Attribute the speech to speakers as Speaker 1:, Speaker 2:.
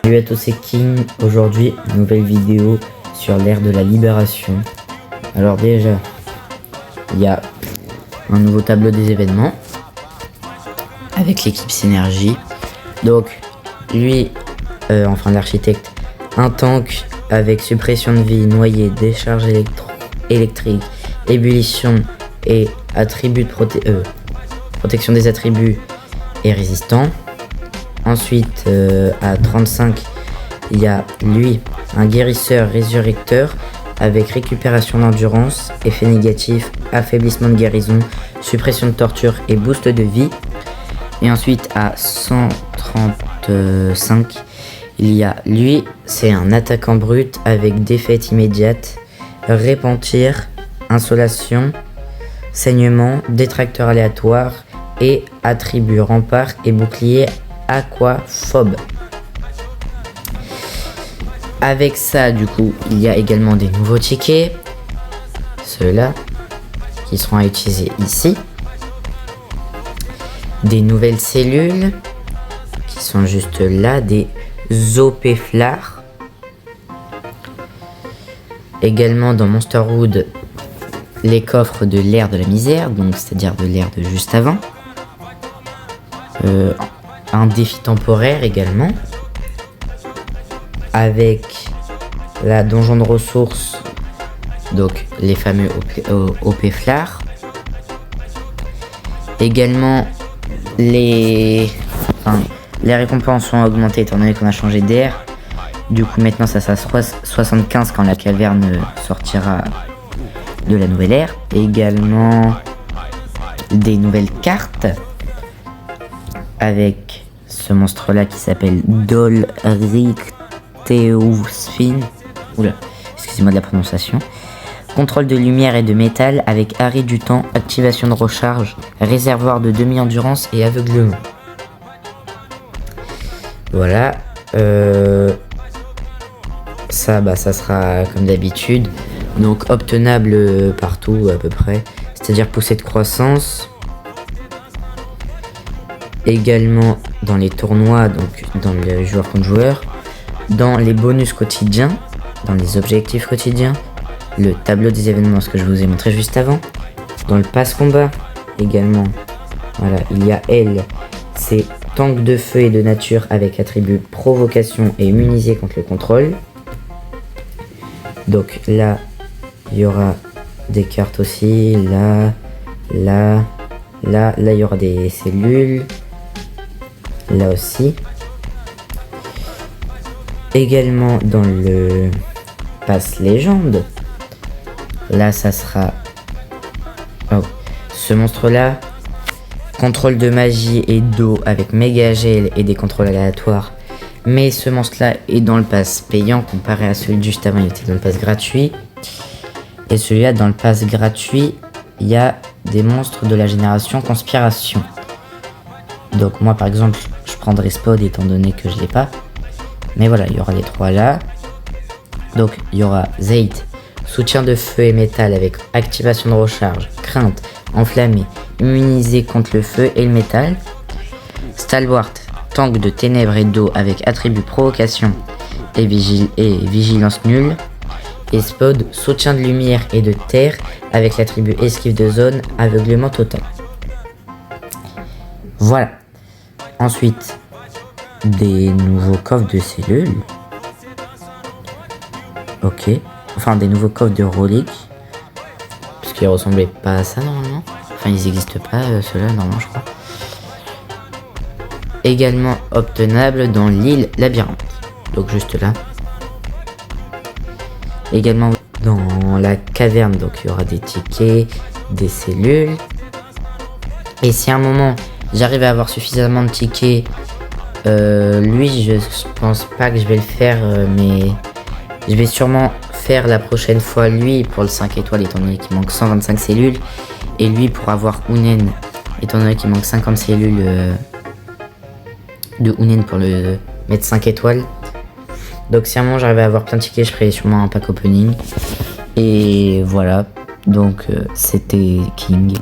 Speaker 1: Salut à tous, c'est King. Aujourd'hui, nouvelle vidéo sur l'ère de la libération. Alors déjà, il y a un nouveau tableau des événements avec l'équipe Synergie. Donc, lui, enfin l'architecte, un tank avec suppression de vie, noyé, décharge électrique, ébullition et attributs de protection des attributs et résistant. Ensuite, à 35, il y a lui, un guérisseur résurrecteur avec récupération d'endurance, effet négatif, affaiblissement de guérison, suppression de torture et boost de vie. Et ensuite, à 135, il y a lui, c'est un attaquant brut avec défaite immédiate, répentir, insolation, saignement, détracteur aléatoire et attribut rempart et bouclier aquaphobe. Avec ça, du coup, il y a également des nouveaux tickets, ceux-là qui seront à utiliser ici, des nouvelles cellules qui sont juste là, des opéflars. Également dans Monsterwood, les coffres de l'ère de la misère, donc c'est-à-dire de l'ère de juste avant. Un défi temporaire également, avec la donjon de ressources, donc les fameux opéflars. Également les récompenses ont augmenté étant donné qu'on a changé d'air. Du coup maintenant ça sera 75 quand la caverne sortira de la nouvelle ère. Également des nouvelles cartes avec ce monstre là qui s'appelle Dolricteusfin. Oula, excusez-moi de la prononciation. Contrôle de lumière et de métal avec arrêt du temps, activation de recharge, réservoir de demi-endurance et aveuglement. Voilà. Ça sera comme d'habitude. Donc obtenable partout à peu près. C'est-à-dire poussée de croissance. Également dans les tournois, donc dans les joueurs contre joueurs, dans les bonus quotidiens, dans les objectifs quotidiens, le tableau des événements, ce que je vous ai montré juste avant, dans le pass combat également. Voilà, il y a elle, c'est tank de feu et de nature avec attribut provocation et immunisé contre le contrôle. Donc là, il y aura des cartes aussi, là, il y aura des cellules. Là aussi. Également dans le pass légende. Là ça sera ce monstre là. Contrôle de magie et d'eau avec méga gel et des contrôles aléatoires. Mais ce monstre là est dans le pass payant comparé à celui de juste avant, il était dans le pass gratuit. Et celui-là dans le pass gratuit, il y a des monstres de la génération conspiration. Donc moi par exemple je prendrai Spod étant donné que je l'ai pas. Mais voilà, il y aura les trois là. Donc il y aura Zayt, soutien de feu et métal avec activation de recharge, crainte, enflammé, immunisé contre le feu et le métal. Stalwart, tank de ténèbres et d'eau avec attribut provocation et vigilance nulle. Et Spod, soutien de lumière et de terre avec l'attribut esquive de zone, aveuglement total. Voilà. Ensuite, des nouveaux coffres de cellules. Ok. Enfin, des nouveaux coffres de reliques. Parce qu'ils ressemblaient pas à ça normalement. Enfin, ils n'existent pas, ceux-là, normalement, je crois. Également obtenable dans l'île labyrinthe. Donc, juste là. Également dans la caverne. Donc, il y aura des tickets, des cellules. Et si à un moment j'arrive à avoir suffisamment de tickets, lui je pense pas que je vais le faire, mais je vais sûrement faire la prochaine fois lui pour le 5 étoiles étant donné qu'il manque 125 cellules, et lui pour avoir Unen étant donné qu'il manque 50 cellules de Unen pour le mettre 5 étoiles. Donc si à un moment j'arrive à avoir plein de tickets, je ferai sûrement un pack opening. Et voilà, donc c'était King.